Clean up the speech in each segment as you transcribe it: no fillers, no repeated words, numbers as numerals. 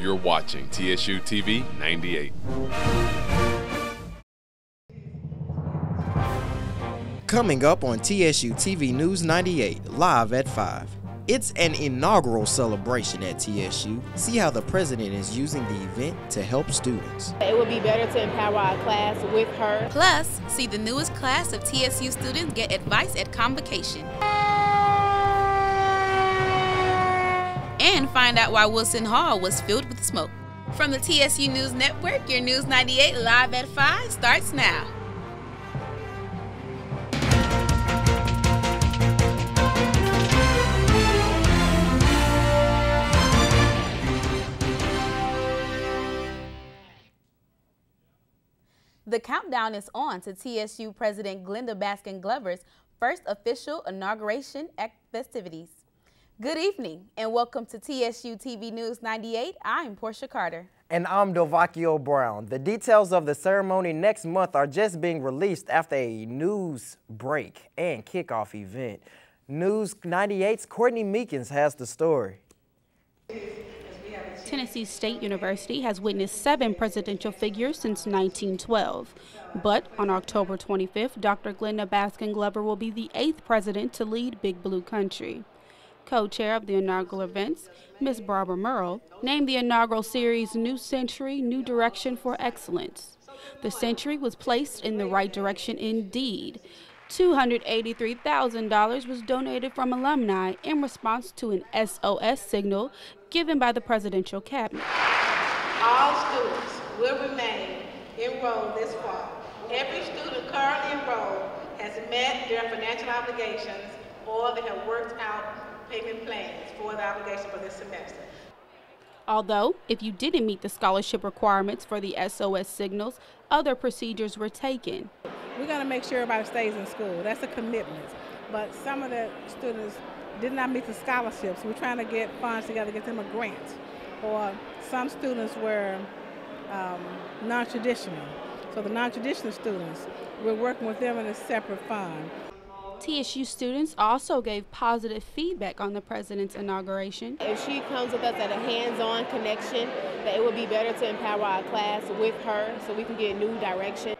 You're watching TSU-TV 98. Coming up on TSU-TV News 98, live at 5. It's an inaugural celebration at TSU. See how the president is using the event to help students. It would be better to empower our class with her. Plus, see the newest class of TSU students get advice at convocation. And find out why Wilson Hall was filled with smoke. From the TSU News Network, your News 98 live at 5 starts now. The countdown is on to TSU President Glenda Baskin-Glover's first official inauguration festivities. Good evening and welcome to TSU TV News 98. I'm Porchia Carter. And I'm Delvakio Brown. The details of the ceremony next month are just being released after a news break and kickoff event. News 98's Courtney Meekins has the story. Tennessee State University has witnessed 7 presidential figures since 1912. But on October 25th, Dr. Glenda Baskin-Glover will be the 8th president to lead Big Blue Country. Co-chair of the inaugural events, Ms. Barbara Merle, named the inaugural series New Century, New Direction for Excellence. The century was placed in the right direction indeed. $283,000 was donated from alumni in response to an SOS signal given by the presidential cabinet. All students will remain enrolled this fall. Every student currently enrolled has met their financial obligations or they have worked out payment plans for the obligation for this semester. Although, if you didn't meet the scholarship requirements for the SOS signals, other procedures were taken. We're going to make sure everybody stays in school. That's a commitment. But some of the students did not meet the scholarships. We're trying to get funds together to get them a grant. Or some students were non-traditional. So the non-traditional students, we're working with them in a separate fund. TSU students also gave positive feedback on the president's inauguration. If she comes with us at a hands-on connection, that it would be better to empower our class with her so we can get new direction.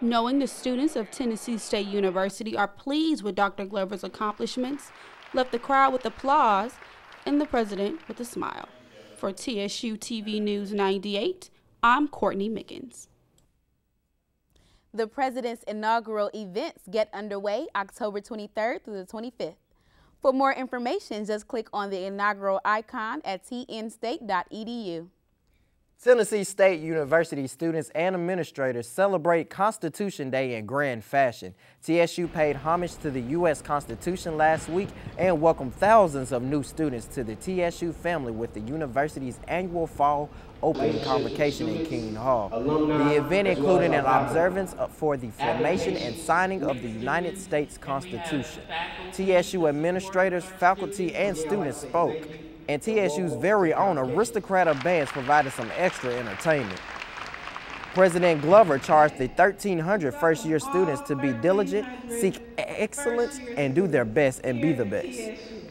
Knowing the students of Tennessee State University are pleased with Dr. Glover's accomplishments, left the crowd with applause and the president with a smile. For TSU TV News 98, I'm Courtney Mickens. The president's inaugural events get underway October 23rd through the 25th. For more information, just click on the inaugural icon at tnstate.edu. Tennessee State University students and administrators celebrate Constitution Day in grand fashion. TSU paid homage to the U.S. Constitution last week and welcomed thousands of new students to the TSU family with the university's annual fall opening convocation in King Hall. The event included an observance for the formation and signing of the United States Constitution. TSU administrators, faculty, and students spoke. And TSU's very own aristocrat of bands provided some extra entertainment. President Glover charged the 1,300 first-year students to be diligent, seek excellence, and do their best and be the best.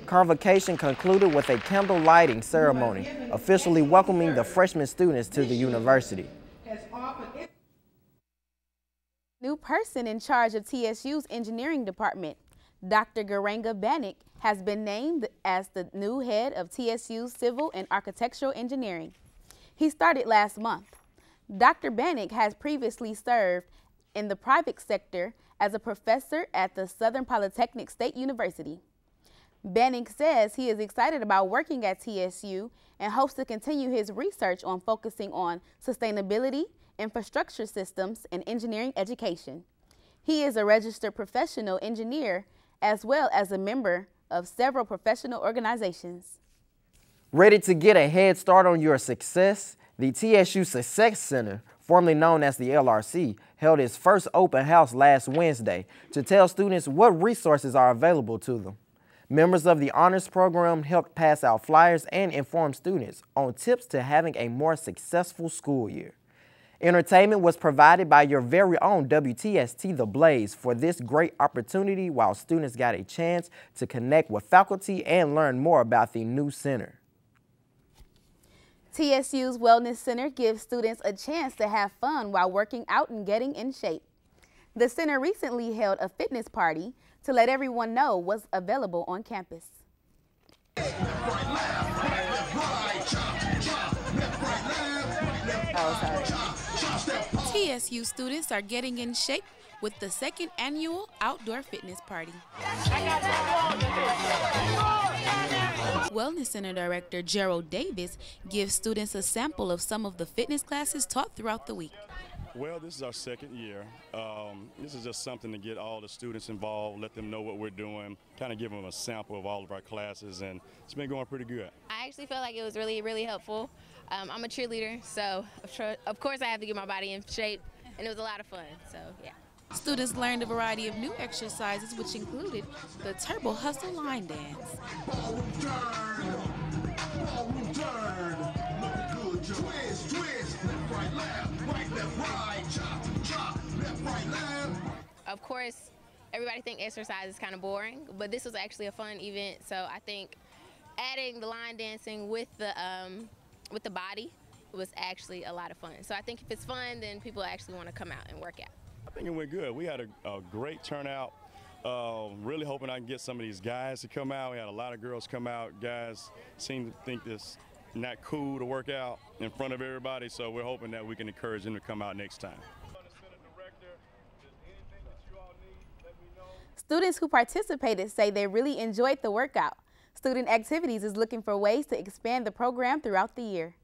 Convocation concluded with a candle lighting ceremony, officially welcoming the freshman students to the university. New person in charge of TSU's engineering department, Dr. Garanga Bannock, has been named as the new head of TSU's Civil and Architectural Engineering. He started last month. Dr. Bannock has previously served in the private sector as a professor at the Southern Polytechnic State University. Bannock says he is excited about working at TSU and hopes to continue his research on focusing on sustainability, infrastructure systems, and engineering education. He is a registered professional engineer as well as a member of several professional organizations. Ready to get a head start on your success? The TSU Success Center, formerly known as the LRC, held its first open house last Wednesday to tell students what resources are available to them. Members of the honors program helped pass out flyers and inform students on tips to having a more successful school year. Entertainment was provided by your very own WTST The Blaze for this great opportunity, while students got a chance to connect with faculty and learn more about the new center. TSU's Wellness Center gives students a chance to have fun while working out and getting in shape. The center recently held a fitness party to let everyone know what's available on campus. TSU students are getting in shape with the second annual outdoor fitness party. Wellness Center Director Gerald Davis gives students a sample of some of the fitness classes taught throughout the week. Well, this is our second year. This is just something to get all the students involved, let them know what we're doing, kind of give them a sample of all of our classes, and it's been going pretty good. I actually felt like it was really helpful. I'm a cheerleader, so of course I have to get my body in shape, and it was a lot of fun, so yeah. Students learned a variety of new exercises, which included the Turbo Hustle line dance. Of course, everybody thinks exercise is kind of boring, but this was actually a fun event, so I think adding the line dancing with the body was actually a lot of fun. So I think if it's fun, then people actually want to come out and work out. I think it went good. We had a great turnout. Really hoping I can get some of these guys to come out. We had a lot of girls come out. Guys seem to think this not cool to work out in front of everybody, so we're hoping that we can encourage them to come out next time. Students who participated say they really enjoyed the workout. Student Activities is looking for ways to expand the program throughout the year.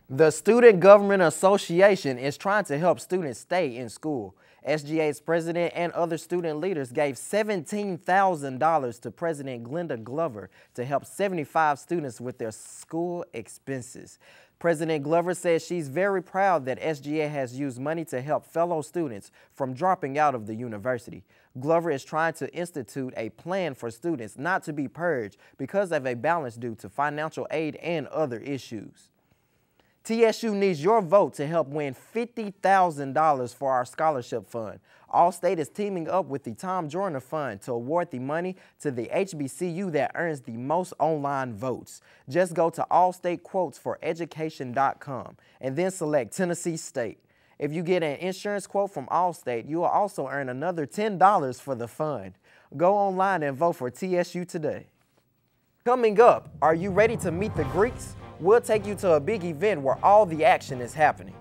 The Student Government Association is trying to help students stay in school. SGA's president and other student leaders gave $17,000 to President Glenda Glover to help 75 students with their school expenses. President Glover says she's very proud that SGA has used money to help fellow students from dropping out of the university. Glover is trying to institute a plan for students not to be purged because of a balance due to financial aid and other issues. TSU needs your vote to help win $50,000 for our scholarship fund. Allstate is teaming up with the Tom Joyner Fund to award the money to the HBCU that earns the most online votes. Just go to allstatequotesforeducation.com and then select Tennessee State. If you get an insurance quote from Allstate, you will also earn another $10 for the fund. Go online and vote for TSU today. Coming up, are you ready to meet the Greeks? We'll take you to a big event where all the action is happening.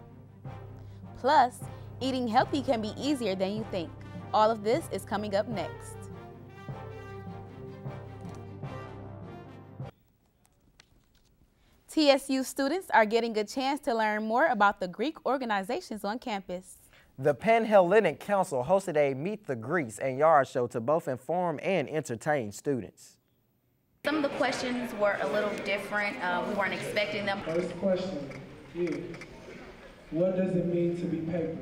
Plus, eating healthy can be easier than you think. All of this is coming up next. TSU students are getting a chance to learn more about the Greek organizations on campus. The Panhellenic Council hosted a Meet the Greeks and Yard show to both inform and entertain students. Some of the questions were a little different. We weren't expecting them. First question is, what does it mean to be papered?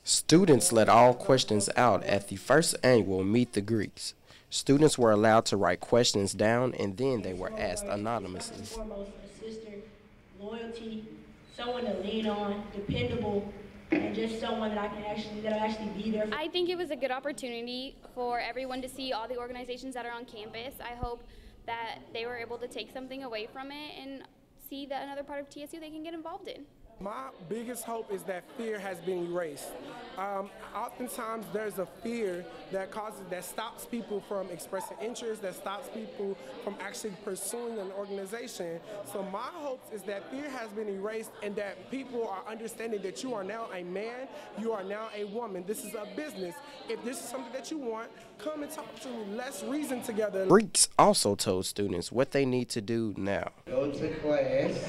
Students let all questions out at the first annual Meet the Greeks. Students were allowed to write questions down and then they were asked anonymously. First and foremost, a sister, loyalty, someone to lean on, dependable, and just someone that'll actually be there. I think it was a good opportunity for everyone to see all the organizations that are on campus. I hope that they were able to take something away from it and see that another part of TSU they can get involved in. My biggest hope is that fear has been erased. Oftentimes there's a fear that stops people from expressing interest, that stops people from actually pursuing an organization. So my hope is that fear has been erased and that people are understanding that you are now a man, you are now a woman. This is a business. If this is something that you want, come and talk to me. Let's reason together. Greeks also told students what they need to do now. Go to class.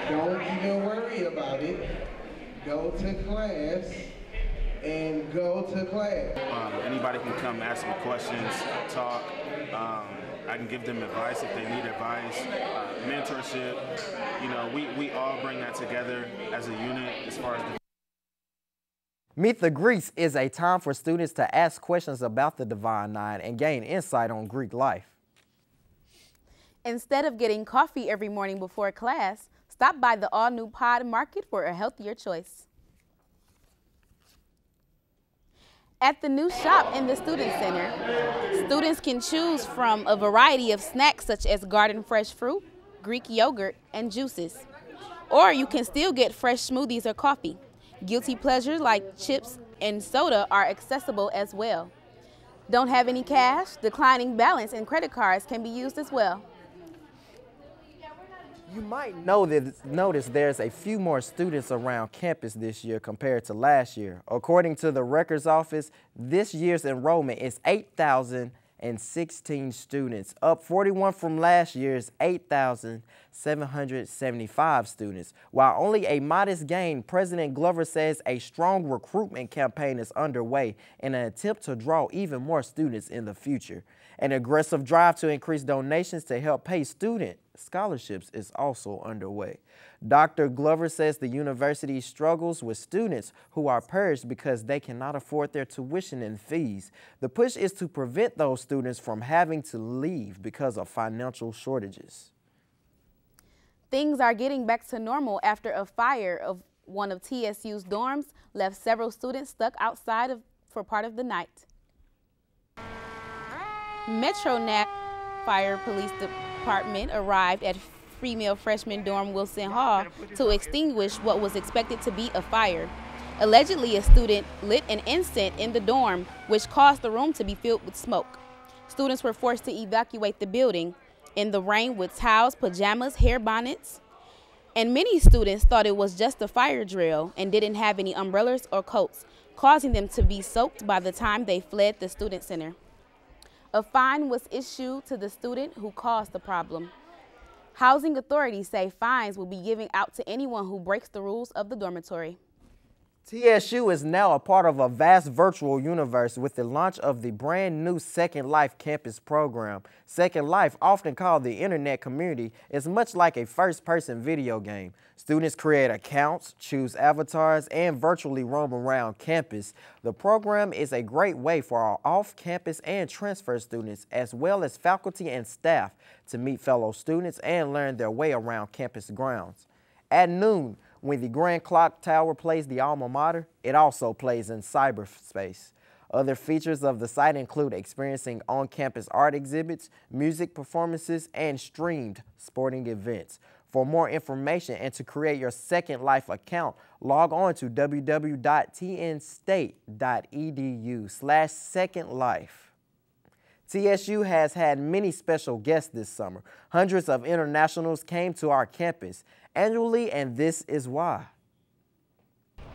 Don't even worry about it. Go to class and go to class. Anybody can come ask me questions, talk. I can give them advice if they need advice, mentorship. You know, we all bring that together as a unit as far as the Meet the Greeks is a time for students to ask questions about the Divine Nine and gain insight on Greek life. Instead of getting coffee every morning before class, stop by the all-new Pod Market for a healthier choice. At the new shop in the Student Center, Students can choose from a variety of snacks such as garden fresh fruit, Greek yogurt, and juices. Or you can still get fresh smoothies or coffee. Guilty pleasures like chips and soda are accessible as well. Don't have any cash? Declining balance and credit cards can be used as well. You might notice there's a few more students around campus this year compared to last year. According to the Records Office, this year's enrollment is 8,016 students, up 41 from last year's 8,775 students. While only a modest gain, President Glover says a strong recruitment campaign is underway in an attempt to draw even more students in the future. An aggressive drive to increase donations to help pay student scholarships is also underway. Dr. Glover says the university struggles with students who are purged because they cannot afford their tuition and fees. The push is to prevent those students from having to leave because of financial shortages. Things are getting back to normal after a fire of one of TSU's dorms left several students stuck outside for part of the night. Metro Fire Police Department arrived at female freshman dorm Wilson Hall to extinguish what was expected to be a fire. Allegedly, a student lit an incense in the dorm, which caused the room to be filled with smoke. Students were forced to evacuate the building in the rain with towels, pajamas, hair bonnets, and many students thought it was just a fire drill and didn't have any umbrellas or coats, causing them to be soaked by the time they fled the student center. A fine was issued to the student who caused the problem. Housing authorities say fines will be given out to anyone who breaks the rules of the dormitory. TSU is now a part of a vast virtual universe with the launch of the brand new Second Life campus program. Second Life, often called the internet community, is much like a first-person video game. Students create accounts, choose avatars, and virtually roam around campus. The program is a great way for our off-campus and transfer students, as well as faculty and staff, to meet fellow students and learn their way around campus grounds. At noon, when the Grand Clock Tower plays the alma mater, it also plays in cyberspace. Other features of the site include experiencing on-campus art exhibits, music performances, and streamed sporting events. For more information and to create your Second Life account, log on to www.tnstate.edu/secondlife. TSU has had many special guests this summer. Hundreds of internationals came to our campus annually, and this is why.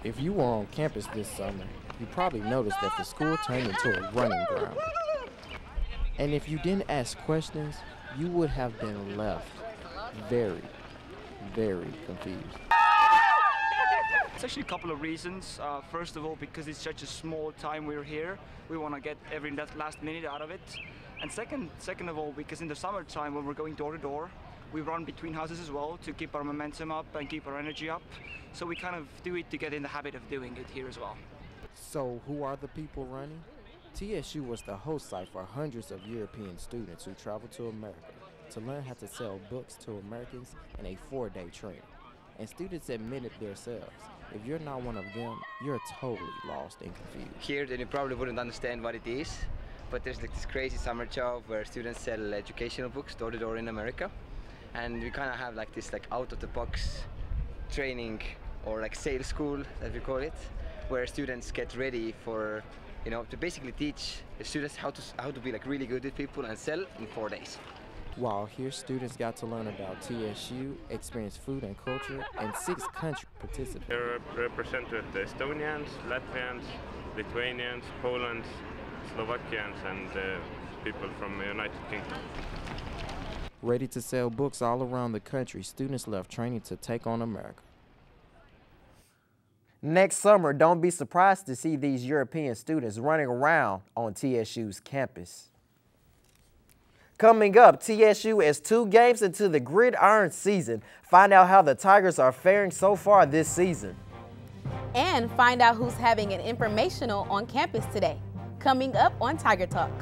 If you were on campus this summer, you probably noticed that the school turned into a running ground. And if you didn't ask questions, you would have been left very, very confused. It's actually a couple of reasons. First of all, because it's such a small time we're here, we want to get every last minute out of it. And second of all, because in the summertime when we're going door to door, we run between houses as well to keep our momentum up and keep our energy up. So we kind of do it to get in the habit of doing it here as well. So who are the people running? TSU was the host site for hundreds of European students who traveled to America to learn how to sell books to Americans in a 4-day training. And students admitted themselves, if you're not one of them, you're totally lost and confused. Here, then you probably wouldn't understand what it is, but there's like this crazy summer job where students sell educational books door to door in America. And we kind of have like this like out-of-the-box training or like sales school, as we call it, where students get ready for, to basically teach the students how to be like really good with people and sell in 4 days. While here, students got to learn about TSU, experience food and culture, and 6 country participants. They're represented Estonians, Latvians, Lithuanians, Poland, Slovakians, and people from the United Kingdom. Ready to sell books all around the country, students left training to take on America. Next summer, don't be surprised to see these European students running around on TSU's campus. Coming up, TSU is 2 games into the gridiron season. Find out how the Tigers are faring so far this season. And find out who's having an informational on campus today. Coming up on Tiger Talk.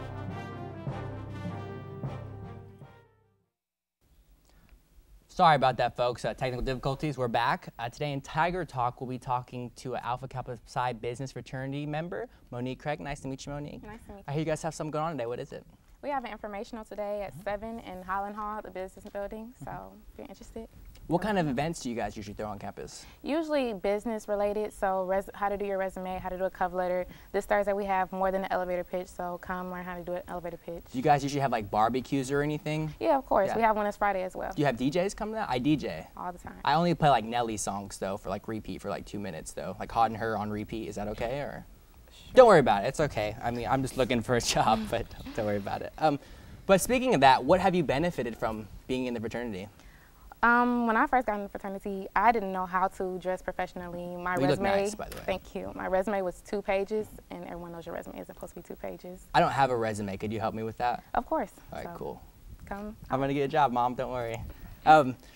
Sorry about that, folks. Technical difficulties. We're back. Today in Tiger Talk, we'll be talking to an Alpha Kappa Psi business fraternity member, Monique Craig. Nice to meet you, Monique. Nice to meet you. I hear you guys have something going on today. What is it? We have an informational today at 7 in Holland Hall, the business building, so if you're interested. What kind of events do you guys usually throw on campus? Usually business related, so how to do your resume, how to do a cover letter. This Thursday we have more than an elevator pitch, so come learn how to do an elevator pitch. Do you guys usually have like barbecues or anything? Yeah, of course. Yeah. We have one this Friday as well. Do you have DJs coming out? I DJ. All the time. I only play like Nelly songs though for like repeat for like 2 minutes though. Like Hot and Her on repeat. Is that okay or? Sure. Don't worry about it. It's okay. I mean, I'm just looking for a job, but don't worry about it. But speaking of that, what have you benefited from being in the fraternity? When I first got in the fraternity, I didn't know how to dress professionally. My resume, look nice, by the way. Thank you. My resume was 2 pages, and everyone knows your resume isn't supposed to be 2 pages. I don't have a resume. Could you help me with that? Of course. All right, cool. Come. I'm gonna get a job, Mom. Don't worry.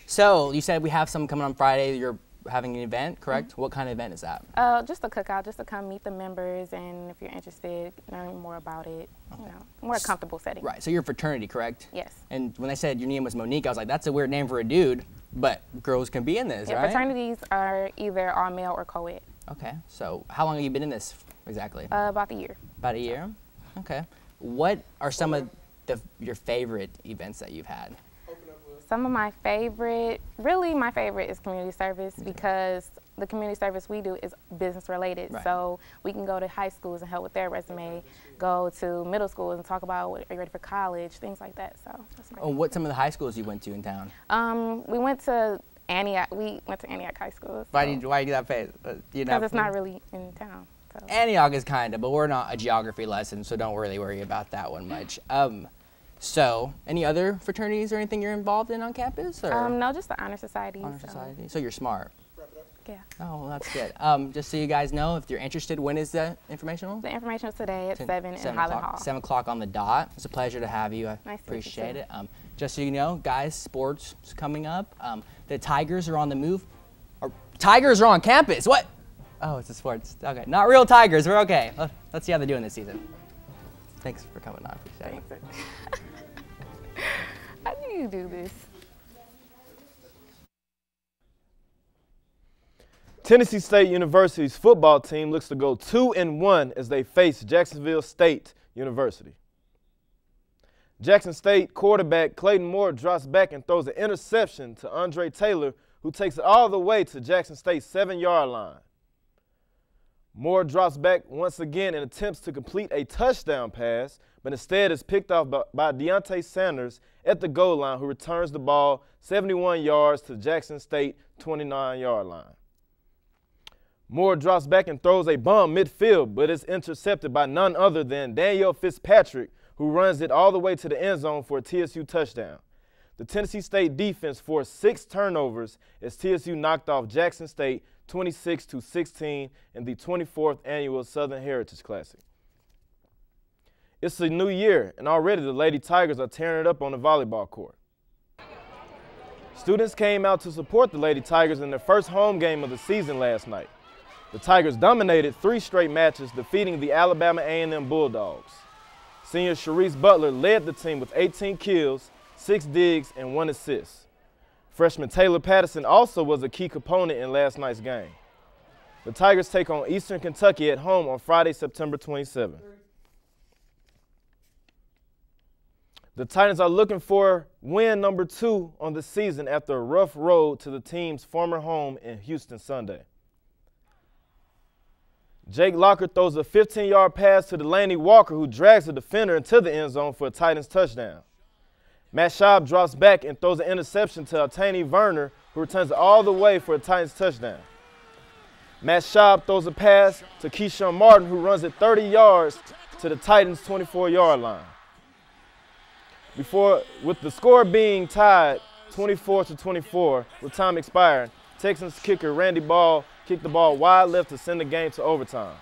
So you said we have some coming on Friday. You're having an event, correct? Mm-hmm. What kind of event is that? Just a cookout, just to come meet the members, and if you're interested, learn more about it. Okay. You know, more comfortable setting. Right. So you're a fraternity, correct? Yes. And when they said your name was Monique, I was like, that's a weird name for a dude, but girls can be in this, yeah, right? Fraternities are either all male or co-ed. Okay. So how long have you been in this exactly? About a year. About a year. Okay. What are some of your favorite events that you've had? Some of my favorite, really my favorite is community service, because the community service we do is business related. Right. So we can go to high schools and help with their resume, go to middle schools and talk about are you ready for college, things like that. So that's my favorite. What some of the high schools you went to in town? We went to Antioch. We went to Antioch High School. So. Why do you do that face? Because it's not really in town. So. Antioch is kind of, but we're not a geography lesson, so don't really worry about that one much. So, any other fraternities or anything you're involved in on campus? Or? No, just the honor society. Society. So you're smart. Yeah. Oh, well, that's good. Just so you guys know, if you're interested, when is the informational? The informational is today at 7 in Highland Hall. 7 o'clock on the dot. It's a pleasure to have you. I nice appreciate it. Just so you know, guys, sports is coming up. The Tigers are on the move. Tigers are on campus. What? Oh, it's the sports. Okay, not real Tigers. We're okay. Let's see how they're doing this season. Thanks for coming on. I appreciate it. How do you do this? Tennessee State University's football team looks to go 2-1 as they face Jacksonville State University. Jackson State quarterback Clayton Moore drops back and throws an interception to Andre Taylor, who takes it all the way to Jackson State's 7-yard line. Moore drops back once again and attempts to complete a touchdown pass, but instead is picked off by Deontay Sanders at the goal line, who returns the ball 71 yards to Jackson State 29-yard line. Moore drops back and throws a bomb midfield, but is intercepted by none other than Daniel Fitzpatrick, who runs it all the way to the end zone for a TSU touchdown. The Tennessee State defense forced 6 turnovers as TSU knocked off Jackson State 26-16 in the 24th annual Southern Heritage Classic. It's a new year, and already the Lady Tigers are tearing it up on the volleyball court. Students came out to support the Lady Tigers in their first home game of the season last night. The Tigers dominated 3 straight matches, defeating the Alabama A&M Bulldogs. Senior Sharice Butler led the team with 18 kills, 6 digs, and 1 assist. Freshman Taylor Patterson also was a key component in last night's game. The Tigers take on Eastern Kentucky at home on Friday, September 27th. The Titans are looking for win number 2 on the season after a rough road to the team's former home in Houston Sunday. Jake Locker throws a 15-yard pass to Delaney Walker, who drags the defender into the end zone for a Titans touchdown. Matt Schaub drops back and throws an interception to Altani Werner, who returns it all the way for a Titans touchdown. Matt Schaub throws a pass to Keyshawn Martin, who runs it 30 yards to the Titans' 24-yard line. With the score being tied 24-24 with time expiring, Texans kicker Randy Ball kicked the ball wide left to send the game to overtime.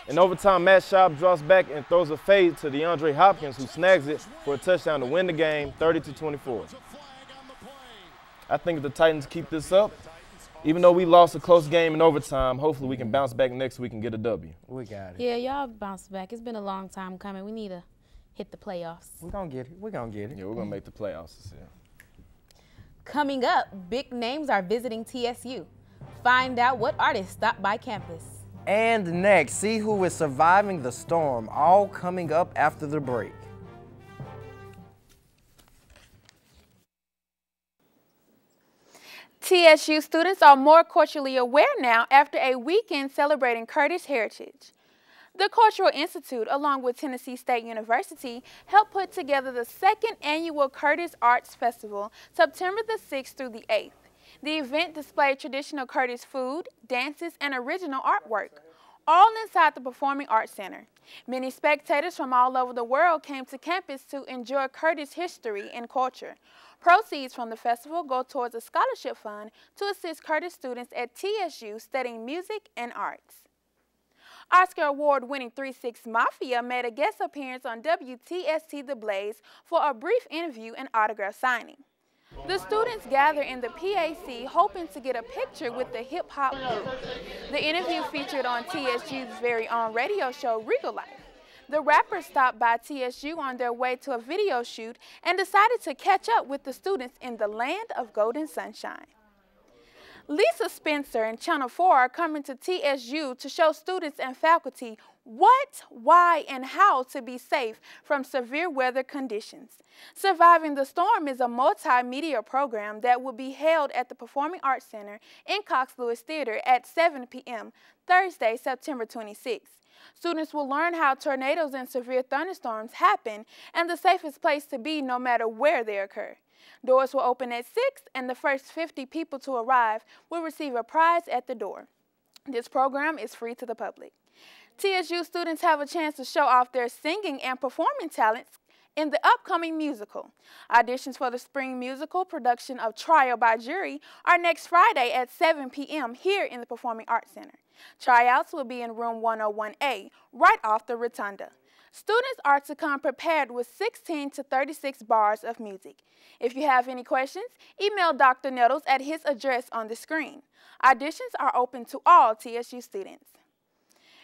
In overtime, Matt Schaub drops back and throws a fade to DeAndre Hopkins, who snags it for a touchdown to win the game 30-24. I think if the Titans keep this up, even though we lost a close game in overtime, hopefully we can bounce back next week and get a W. We got it. Yeah, y'all bounce back. It's been a long time coming. We need to hit the playoffs. We're going to get it. We're going to get it. Yeah, we're going to make the playoffs this year. Coming up, big names are visiting TSU. Find out what artists stopped by campus. And next, see who is surviving the storm, all coming up after the break. TSU students are more culturally aware now after a weekend celebrating Kurdish heritage. The Cultural Institute, along with Tennessee State University, helped put together the second annual Kurdish Arts Festival, September the 6th through the 8th. The event displayed traditional Kurdish food, dances, and original artwork, all inside the Performing Arts Center. Many spectators from all over the world came to campus to enjoy Kurdish history and culture. Proceeds from the festival go towards a scholarship fund to assist Kurdish students at TSU studying music and arts. Oscar Award-winning 3-6 Mafia made a guest appearance on WTST The Blaze for a brief interview and autograph signing. The students gather in the PAC hoping to get a picture with the hip-hop group. The interview featured on TSU's very own radio show, Regal Life. The rappers stopped by TSU on their way to a video shoot and decided to catch up with the students in the land of golden sunshine. Lisa Spencer and Channel 4 are coming to TSU to show students and faculty what, why, and how to be safe from severe weather conditions. Surviving the Storm is a multimedia program that will be held at the Performing Arts Center in Cox-Lewis Theater at 7 p.m. Thursday, September 26th. Students will learn how tornadoes and severe thunderstorms happen and the safest place to be no matter where they occur. Doors will open at 6, and the first 50 people to arrive will receive a prize at the door. This program is free to the public. TSU students have a chance to show off their singing and performing talents in the upcoming musical. Auditions for the spring musical production of Trial by Jury are next Friday at 7 p.m. here in the Performing Arts Center. Tryouts will be in room 101A, right off the rotunda. Students are to come prepared with 16 to 36 bars of music. If you have any questions, email Dr. Nettles at his address on the screen. Auditions are open to all TSU students.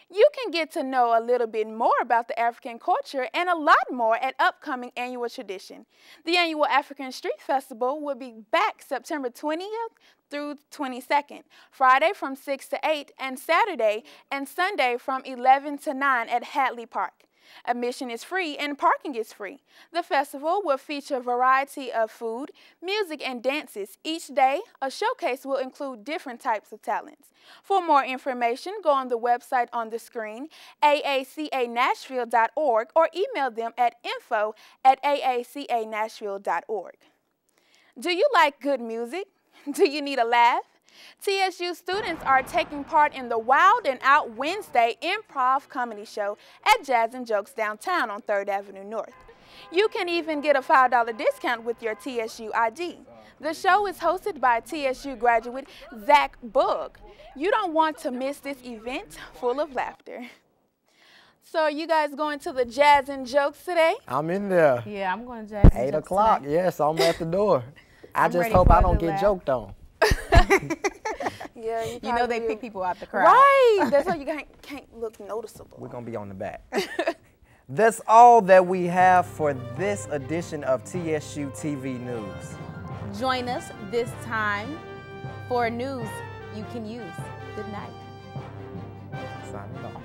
You can get to know a little bit more about the African culture and a lot more at upcoming annual tradition. The annual African Street Festival will be back September 20th through 22nd, Friday from 6 to 8, and Saturday and Sunday from 11 to 9 at Hadley Park. Admission is free and parking is free. The festival will feature a variety of food, music, and dances. Each day, a showcase will include different types of talents. For more information, go on the website on the screen, aacanashville.org, or email them at info@aacanashville.org. Do you like good music? Do you need a laugh? TSU students are taking part in the Wild and Out Wednesday improv comedy show at Jazz and Jokes downtown on 3rd Avenue North. You can even get a $5 discount with your TSU ID. The show is hosted by TSU graduate Zach Bugg. You don't want to miss this event full of laughter. So are you guys going to the Jazz and Jokes today? I'm in there. Yeah, I'm going to Jazz and Jokes 8 o'clock, today. yes, I'm at the door. I just hope I don't get joked on. Yeah, you know they pick people out the crowd. Right. That's why you can't look noticeable. We're going to be on the back. That's all that we have for this edition of TSU-TV News. Join us this time for news you can use. Good night. Signing off.